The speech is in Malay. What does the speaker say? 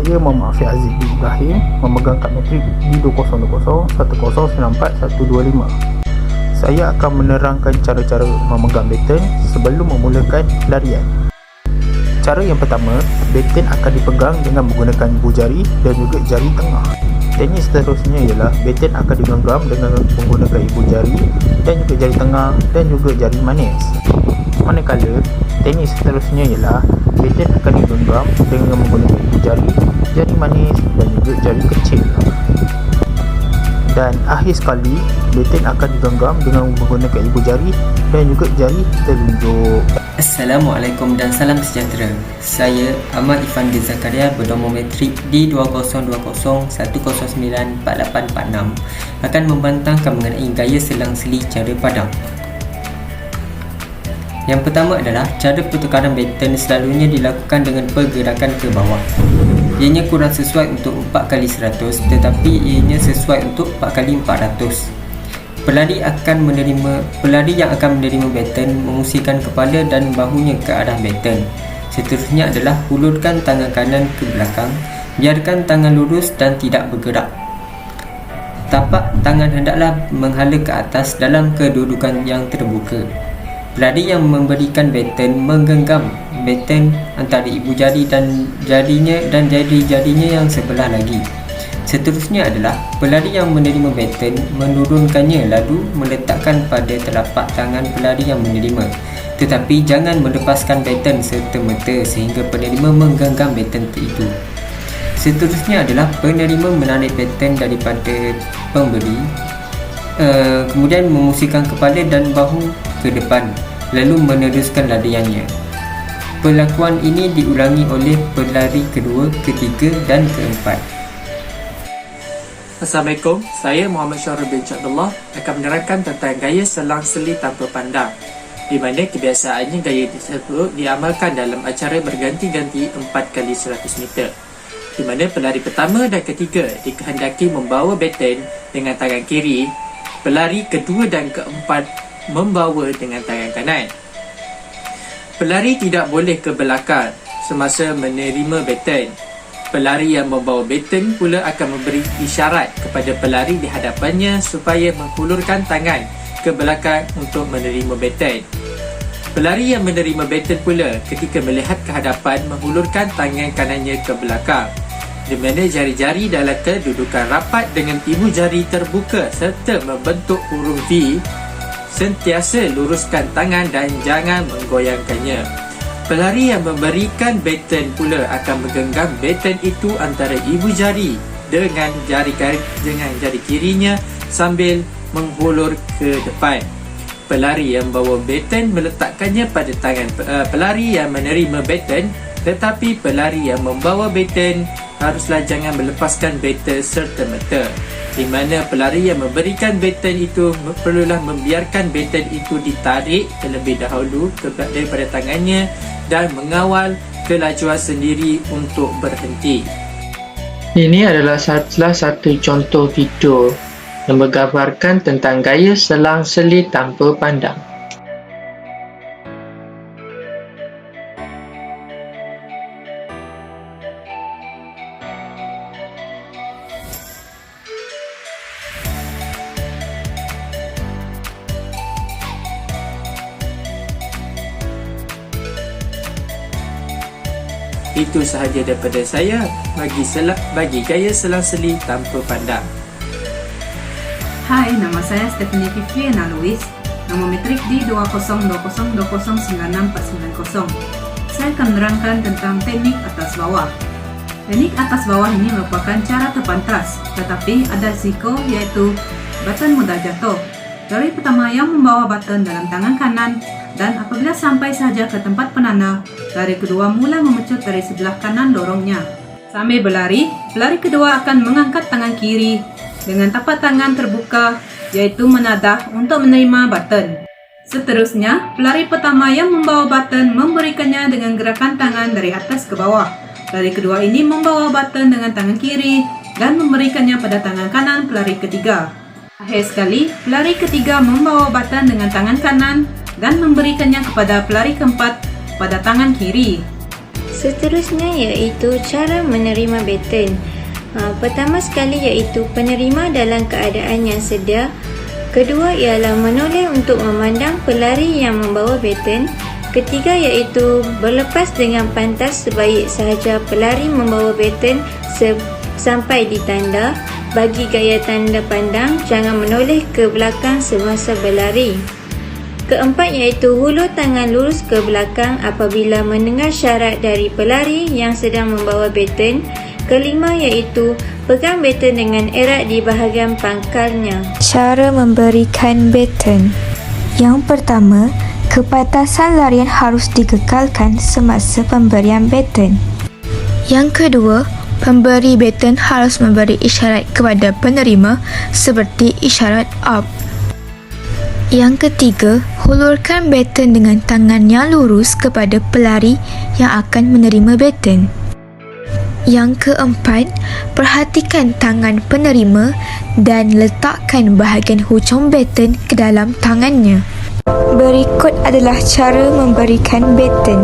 Saya Muhammad Afiq Aziz bin Ibrahim, memegang kad matrik D20201941125. Saya akan menerangkan cara-cara memegang baton sebelum memulakan larian. Cara yang pertama, baton akan dipegang dengan menggunakan ibu jari dan juga jari tengah. Teknik seterusnya ialah baton akan digenggam dengan menggunakan ibu jari dan juga jari tengah dan juga jari manis. Manakala, teknik seterusnya ialah baton akan digenggam dengan menggunakan ibu jari, jari manis dan juga jari kecil. Dan akhir sekali, baton akan digenggam dengan menggunakan ibu jari dan juga jari telunjuk. Assalamualaikum dan salam sejahtera. Saya Ahmad Ifandi Zakaria bernombor matrik D20201094846 akan membantangkan mengenai gaya selang-seli cara padang. Yang pertama adalah cara pertukaran baton selalunya dilakukan dengan pergerakan ke bawah. Ianya kurang sesuai untuk 4x100 tetapi ianya sesuai untuk 4x400. Pelari yang akan menerima baton mengusirkan kepala dan bahunya ke arah baton. Seterusnya adalah hulurkan tangan kanan ke belakang, biarkan tangan lurus dan tidak bergerak. Tapak tangan hendaklah menghala ke atas dalam kedudukan yang terbuka. Pelari yang memberikan baton menggenggam baton antara ibu jari dan jari-jarinya yang sebelah lagi. Seterusnya adalah pelari yang menerima baton menurunkannya lalu meletakkan pada telapak tangan pelari yang menerima, tetapi jangan melepaskan baton serta-merta sehingga penerima menggenggam baton itu. Seterusnya adalah penerima menarik baton daripada pemberi, kemudian memusingkan kepala dan bahu ke depan lalu meneruskan lariannya. Perlakuan ini diulangi oleh pelari kedua, ketiga dan keempat. Assalamualaikum, saya Muhammad Syahrul bin Abdullah akan menerangkan tentang gaya selang-seli tanpa pandang, di mana kebiasaannya gaya tersebut diamalkan dalam acara berganti-ganti 4x100 meter, di mana pelari pertama dan ketiga dikehendaki membawa baton dengan tangan kiri, pelari kedua dan keempat membawa dengan tangan kanan. Pelari tidak boleh ke belakang semasa menerima baton. Pelari yang membawa baton pula akan memberi isyarat kepada pelari di hadapannya supaya menghulurkan tangan ke belakang untuk menerima baton. Pelari yang menerima baton pula ketika melihat ke hadapan menghulurkan tangan kanannya ke belakang, di mana jari-jari dalam kedudukan rapat dengan ibu jari terbuka serta membentuk huruf V. Sentiasa luruskan tangan dan jangan menggoyangkannya. Pelari yang memberikan baton pula akan menggenggam baton itu antara ibu jari dengan jari kirinya sambil menghulur ke depan. Pelari yang membawa baton meletakkannya pada tangan pelari yang menerima baton, tetapi pelari yang membawa baton haruslah jangan melepaskan baton serta-merta, di mana pelari yang memberikan baton itu perlulah membiarkan baton itu ditarik terlebih dahulu daripada tangannya dan mengawal kelajuan sendiri untuk berhenti. Ini adalah salah satu contoh video yang menggambarkan tentang gaya selang-seli tanpa pandang. Itu sahaja daripada saya bagi gaya selang-seli tanpa pandang. Hai, nama saya Stephanie Fifiana Louis, nomor matrik D20202096490. Saya akan menerangkan tentang teknik atas bawah. Teknik atas bawah ini merupakan cara terpantas, tetapi ada risiko yaitu baton mudah jatuh. Pelari pertama yang membawa baton dalam tangan kanan dan apabila sampai saja ke tempat penanda, pelari kedua mula memecut dari sebelah kanan dorongnya. Sambil berlari, pelari kedua akan mengangkat tangan kiri dengan tapak tangan terbuka, yaitu menadah untuk menerima baton. Seterusnya, pelari pertama yang membawa baton memberikannya dengan gerakan tangan dari atas ke bawah. Pelari kedua ini membawa baton dengan tangan kiri dan memberikannya pada tangan kanan pelari ketiga. Akhir sekali, pelari ketiga membawa baton dengan tangan kanan dan memberikannya kepada pelari keempat pada tangan kiri. Seterusnya iaitu cara menerima baton. Pertama sekali iaitu penerima dalam keadaan yang sedia. Kedua ialah menoleh untuk memandang pelari yang membawa baton. Ketiga iaitu berlepas dengan pantas sebaik sahaja pelari membawa baton sampai di tanda. Bagi gaya tanda pandang, jangan menoleh ke belakang semasa berlari. Keempat iaitu hulur tangan lurus ke belakang apabila mendengar syarat dari pelari yang sedang membawa baton. Kelima iaitu pegang baton dengan erat di bahagian pangkalnya. Cara memberikan baton. Yang pertama, kepatasan larian harus dikekalkan semasa pemberian baton. Yang kedua, pemberi baton harus memberi isyarat kepada penerima seperti isyarat up. Yang ketiga, hulurkan baton dengan tangan yang lurus kepada pelari yang akan menerima baton. Yang keempat, perhatikan tangan penerima dan letakkan bahagian hujung baton ke dalam tangannya. Berikut adalah cara memberikan baton.